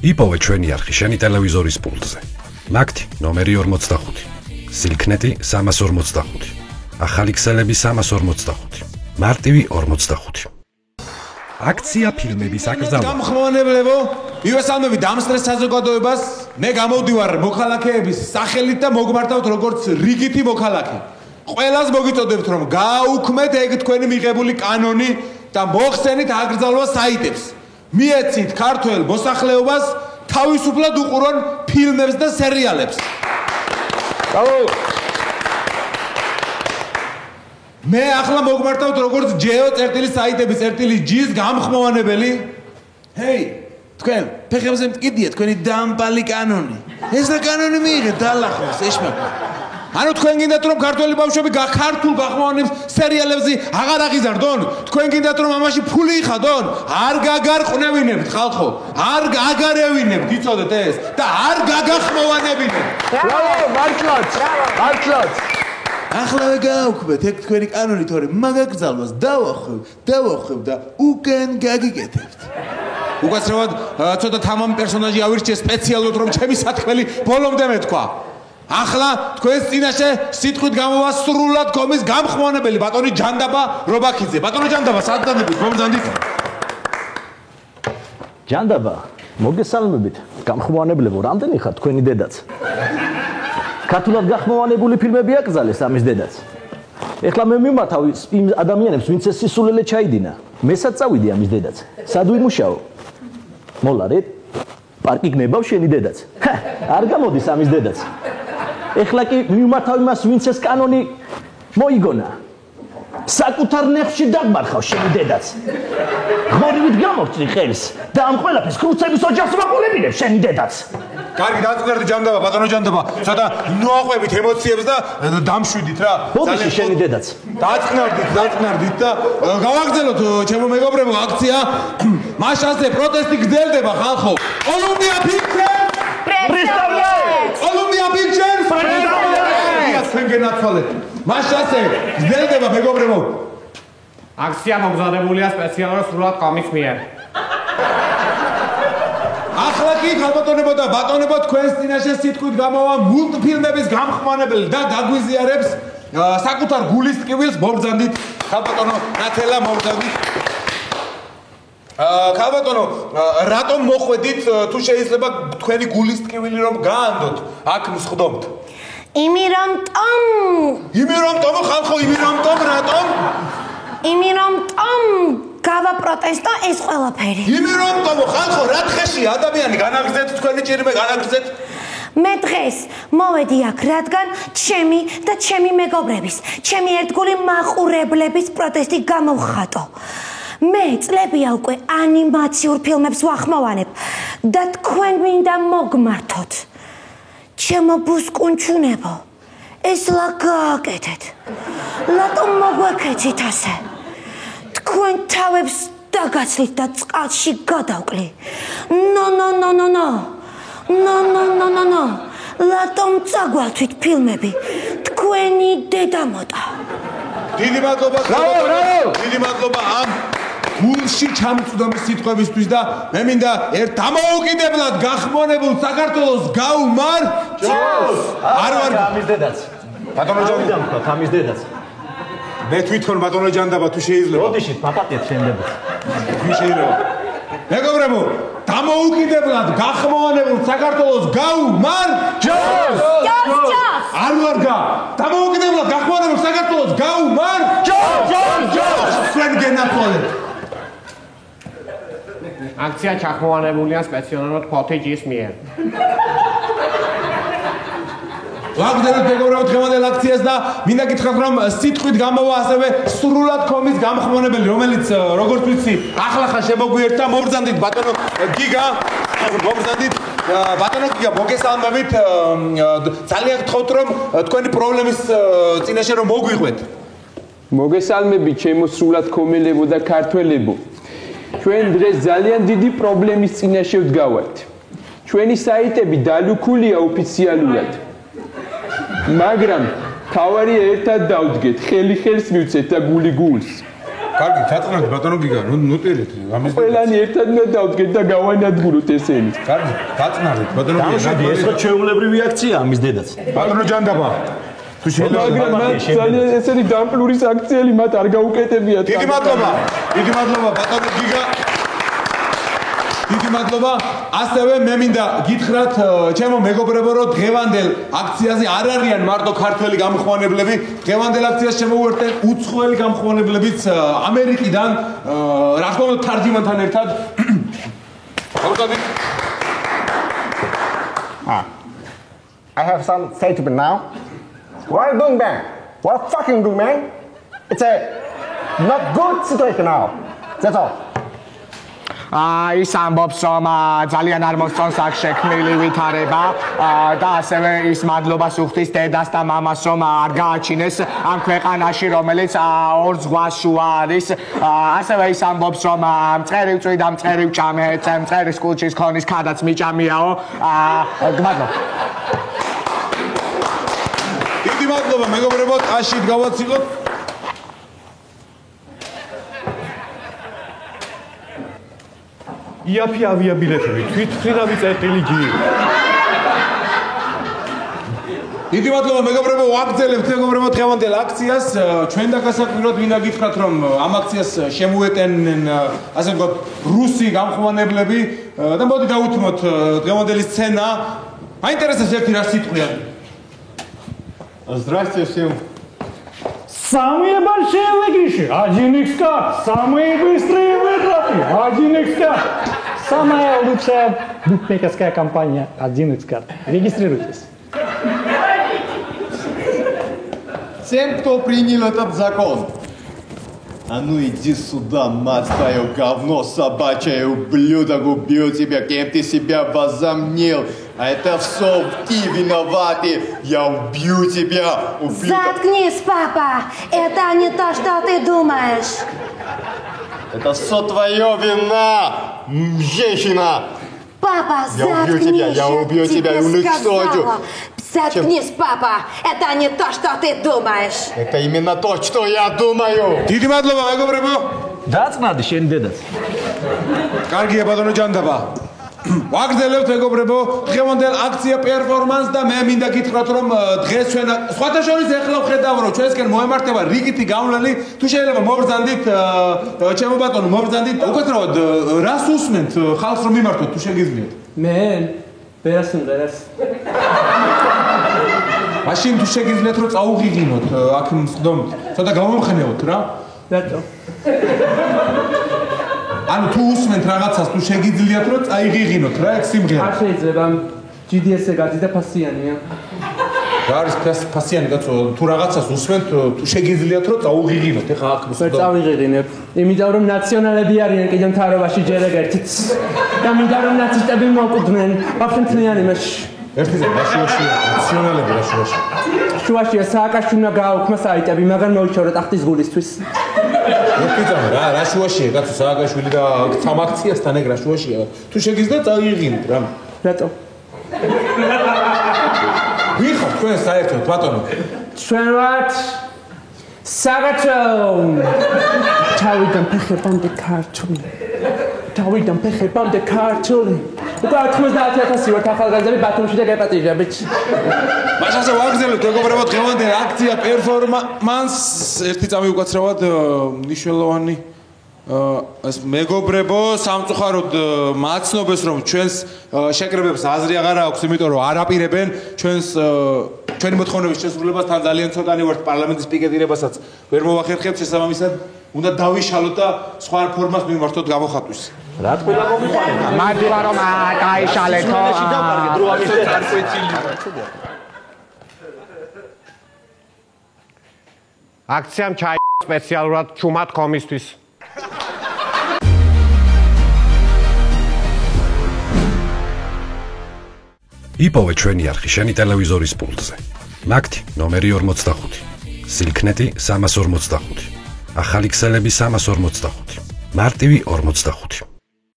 იპოვე ჩვენი არხი შენი ტელევიზორის პულტზე. ნაკთი ნომერი 45. სილქნეტი 345. ახალი ქსელები 345. მარტივი 45. აქცია ფილმების აკრძალვა. გამხმოვანებლებო, მივესალმები დამსწრეს საზოგადოებას. მე გამოვდივარ მოქალაქეების სახელით და მოგმართავთ როგორც რიგითი მოქალაქე. ყველას მოგიწოდებთ რომ გააუქმეთ ეგ თქვენი მიღებული კანონი და მოხსენით აკრძალვა საიტებს. მიეცით ქართველ მოსახლეობას თავისუფლად უყურონ ფილმებს და სერიალებს. მე ახლა მოგმართავთ როგორც geo.saitebis.gis გამხმოვანებელი. ჰეი, თქვენ ფეხებზე მტკიდია თქვენი დამპალი კანონი. ეს რა კანონი მიიღეთ დალახოს ეშმაკო. ანუ თქვენ გინდათ რომ ქართველი ბავშვები ქართულ გახმოვანებს სერიალებზე აღარ აღიზარდონ? თქვენ გინდათ რომ ამაში ფული იხადონ? არ გაგარყნევინებთ ხალხო. არ აგარევინებთ, იცოდეთ ეს? და არ გაგახმოვანებინებთ. ბრავო, მართლაც. ახლა გააუქმეთ ეგ თქვენი კანონი, თორე მაგაკრძალვას დავახვევ და უკან გაგიკეთებთ. უკაცრავად ცოტა თამამი პერსონაჟი ავირჩიე სპეციალურად რომ ჩემი სათქმელი ბოლომდე მეთქვა. ახლა თქვენს წინაშე სიტყვით გამოვა სრულად კომის გამხმოვანებელი ბატონი ჯანდაბა რობაქიძე. ბატონო ჯანდაბა, სადანებით მომძანდით? ჯანდაბა, მოგესალმებით. გამხმოვანებლებო, რამდენი ხართ თქვენი დედაც? ქართულად გახმოვანებული ფილმები აკრძალეს ამის დედაც. ეხლა მე მიმართავ იმ ადამიანებს, ვინც ეს სისულელე ჩაიდინა. მესაც წავიდი ამის დედაც. სად ვიმუშაო? მოლარეთ? პარკი გნებავ შენი დედაც. არ გამოდის ამის დედაც. ეხლა კი მიმართავ იმას, ვინც ეს კანონი მოიგონა. საკუთარ ნეხში დაგმარხავ შენი დედაც. ღორივით გამოვწრი ხელს და ამ ყველაფერს კრუცების ოჯახს ვაყოლებინებ შენი დედაც. კარგი, დაწყნარდი ჯანდაბა, ბატონო ჯანდაბა. ცოტა ნოაყვებით ემოციებს და დამშვიდით რა. ბოდიში შენი დედაც. დაწყნარდით და გავაგრძელოთ ჩემო მეგობრებო აქცია. მაშასე პროტესტი გრძელდება ხალხო. კოლუმბია Pictures! კოლუმბია Pictures! თქვენ გენაცვალეთ. მაშასე გრძელდება მეგობრებო. აქცია მოგზადებულია სპეციალურად სრულად კომის მიერ. ახლა კი ხალბატონებო და ბატონებო, თქვენს წინაშე სიტყვით გამოვა მულტფილმების გამხმოვანებელი და გაგვიზიარებს საკუთარ გულის ტკივილს მობრძანდით. ხალბატონო ნათელა მობრძანდით. ხალბატონო, რატომ მოხვედით თუ შეიძლება თქვენი გულის ტკივილი რომ გაანდოთ? აქ მსხდომთ. იმირომტომ ხალხო, რატომ? იმირომტომ გავაპროტესტო ეს ყველაფერი. იმირომტომ ხალხო, რა თხეში ადამიანი განაგრძეთ თქვენი ჭირმე განაგრძეთ? მე დღეს მოვედი აქ, რადგან ჩემი და ჩემი მეგობრების, ჩემი ერთგული მაყურებლების პროტესტი გამოვხატო. მე წლებია უკვე ანიმაციურ ფილმებს ვახმოვანებ და თქვენ მინდა მოგმართოთ. ჩემო ბუსკუნჩუნებო, ეს ლა გააკეთეთ. რატომ მოგვექეცით ასე? თქვენ თავებს დაგაცლით და წყალში გადავკლი. ნო. რატომ წაგვალთვით ფილმები? თქვენი დედა მოტა. დიდი მადლობა ამ გულში ჩამწვდომის სიტყვებისთვის და მე მინდა ერთ დამოუკიდებლად გახმოვანებულ საქართველოს გაუმარჯოს. არ ვარ ამის დედაც. ბატონო ჯანდაბა, ამის დედაც. მე თვითონ ბატონო ჯანდაბა თუ შეიძლება. ბოდიში პაპატიეთ შენ დედაც. თუ შეიძლება. მეგობრებო, დამოუკიდებლად გახმოვანებულ საქართველოს გაუმარჯოს. არ ვარგა. დამოუკიდებლად გახმოვანებულ საქართველოს გაუმარჯოს. თქვენ გენაცვალეთ. აქცია ჩახმოვანებულია სპეციალურად ფოთეჯის მიერ. ვაგრძელებთ მეგობრებო დღევანდელ აქციას და მინდა გითხრათ რომ სიტყვით გამოვა ასევე სრულად კომის გამხმოვანებელი, რომელიც როგორც ვიცი ახლახან შემოგვიერთდა. მობრძანდით ბატონო გიგა, მოგესალმებით. ძალიან გთხოვთ რომ თქვენი პრობლემის წინაშე რომ მოგვიყვეთ. მოგესალმებით ჩემო სრულად კომელებო და ქართველებო. ჩვენ დღეს ძალიან დიდი პრობლემის წინაშე ვდგავართ. ჩვენი საიტები დალუქულია ოფიციალურად. მაგრამ თავარი ერთად დავდგეთ, ხელი ხელს მივცეთ და გული გულს. კარგი, თაწყნარით ბატონო გიგა, ნუ ტირით. ყველანი ერთად უნდა დავდგეთ და გავანადგუროთ ესენი. კარგი, თაწყნარით ბატონო გიგა. დამშვიდი, ეს ხო ჩვეულებრივი აქცია ამის დედაც. ბატონო ჯანდაბა. თუ შეიძლება მაგრამ ძალიან ესენი დამპლურის აქციელი მათ არ გაუკეტებიათ. დიდი მადლობა ბატონო გიგა. დიდი მადლობა. ასევე მე მინდა გითხრათ ჩემო მეგობრებო, რომ დღევანდელ აქციაზე არ არიან მარტო ქართველი გამხმოვანებლები, დღევანდელ აქციას შემოუერთდნენ უცხოელი გამხმოვანებლებიც ამერიკიდან, რა თქმა უნდა თარჯიმანთან ერთად. I have some statement now. What are you doing, man? What fucking do, man? It's a not good situation now. That's all. ის ამბობს, რომ ძალიან არ მოსწონს აქ შექმნილი ვითარება და ასევე ის მადლობას უხდის დედას და მამას, რომ არ გააჩინეს ამ ქვეყანაში, რომელიც ორ ზღვას შუა არის. ასევე ის ამბობს, რომ მწყერი ვწვი და მწყერი ვჭამე, მწყერის კუჩის ქონის ქადაც მიჭამიაო. გმადლობ. დიდი მადლობა მეგობრებო, ტაშით გავაცილოთ. იაფი ავიაბილეთები თვითმფრინავი წერტილი გი. დიდი მადლობა მეგობრებო, ვაგრძელებთ მეგობრებო დღევანდელ აქციას. ჩვენ დაგასაკვიროთ მინდა გითხრათ, რომ ამ აქციას შემოეტანენ ასე ვთქვათ რუსი გამხმოვანებლები და მოდი დავუთმოთ დღევანდელი სცენა. მაინტერესებს ერთი რა სიტყვია. Здравствуйте всем. Самые большие выигрыши, 1x-карт. Самые быстрые выплаты, 1x-карт. Самая лучшая букмекерская компания, 1x-карт. Регистрируйтесь. Тем, кто принял этот закон. А ну иди сюда, мать твою, говно собачье, ублюдок, убью тебя, кем ты себя возомнил. А это все ты виноватый, я убью тебя, ублюдок. Заткнись, папа! Это не то, что ты думаешь. Это все твоя вина, женщина. Папа, Я убью тебя, я убью тебя и уничтожу. Заткнись, папа! Это не то, что ты думаешь. Это именно то, что я думаю. დიდი მადლობა მეგობრებო. დაწყნადი შენ დედაც. კარგია ბატონო ჯანდაბა. ვაგრძელებთ მეგობრებო დღევანდელ აქცია პერფორმანს და მე მინდა გითხრათ, რომ დღეს ჩვენ სხვათა შორის ეხლა ვხედავ, რომ ჩვენსკენ მოემართება რიგითი გავლილი. თუ შეიძლება მობრძანდით ჩემო ბატონო, მობრძანდით უკეთრავად რას უსმენთ ხალხს რომ მიმართოთ, თუ შეგიძლიათ. მე ვერას სიმღერას. მაშინ თუ შეგიძლიათ რომ წაუღიღინოთ აქ მსხდომით, ცოტა გამომხნევოთ რა. რატო? ანუ თუ უსმენთ რაღაცას, თუ შეგიძლიათ რომ წაიღიღინოთ რა ეგ სიმღერა. არ შეიძლება GDS-ზე გადის და ფასიანია. რა არის ფასიანი კაცო, თუ რაღაცას უსმენთ, თუ შეგიძლიათ რომ წაუღიღინოთ, ეხა აქ ვერ წავიღიღინებ. იმიტომ რომ ნაციონალები არიან კიდევ მთავრობაში ჯერ ერთიც. და მინდა რომ ნაცისტები მოკვდნენ ბაფთმთლიანი მასში. ერთიზე რაშუაშია, ნაციონალები რაშუაშია. შუაშია სააკაშვილმა გააუქმა საიტები, მაგრამ მოიჩოვრა ტახტის გულისთვის. მოგიწამე რა, რაშუაშია კაცო სააკაშვილი და სამ აქციასთან ეგ რაშუაშია. თუ შეგიძლიათ წაიღიღინოთ რა. რატო? ვიხარ თქვენ საერთოდ ბატონო. ჩვენ ვართ საგაჩო. თავიდან ფეხებამდე ქართული. თავიდან ფეხებამდე ქართული. უკვე 90,000 ვართ ახალგაზრდები ბათუმში და გეპატიჟებით. მაშასე ვაგრძელებთ მეგობრებო დღევანდელ აქცია პერფორმანს ერთი წამი უკაცრავად მნიშვნელოვანი ეს მეგობრებო სამწუხაროდ მაცნობს რომ ჩვენს შეკრებებს აზრი აღარ აქვს, იმიტომ რომ არ აპირებენ ჩვენი მოთხოვნების შესრულებას. თან ძალიან ცოტანი ვართ პარლამენტის პიკეტირებასაც ვერ მოვახერხებთ, შესაბამისად უნდა დავიშალოთ და სხვა ფორმას მიმართოთ გამოხატვის. რა თქმა უნდა მადლობა რომ გაიშალეთო. აქციამ ჩაი სპეციალურად ჩუმად კომისთვის. იპოვე ჩვენი არხი შენი ტელევიზორის პულტზე. ნაკთი ნომერი 45. სილქნეტი 345. ახალი ქსელები 345. მარტივი 45.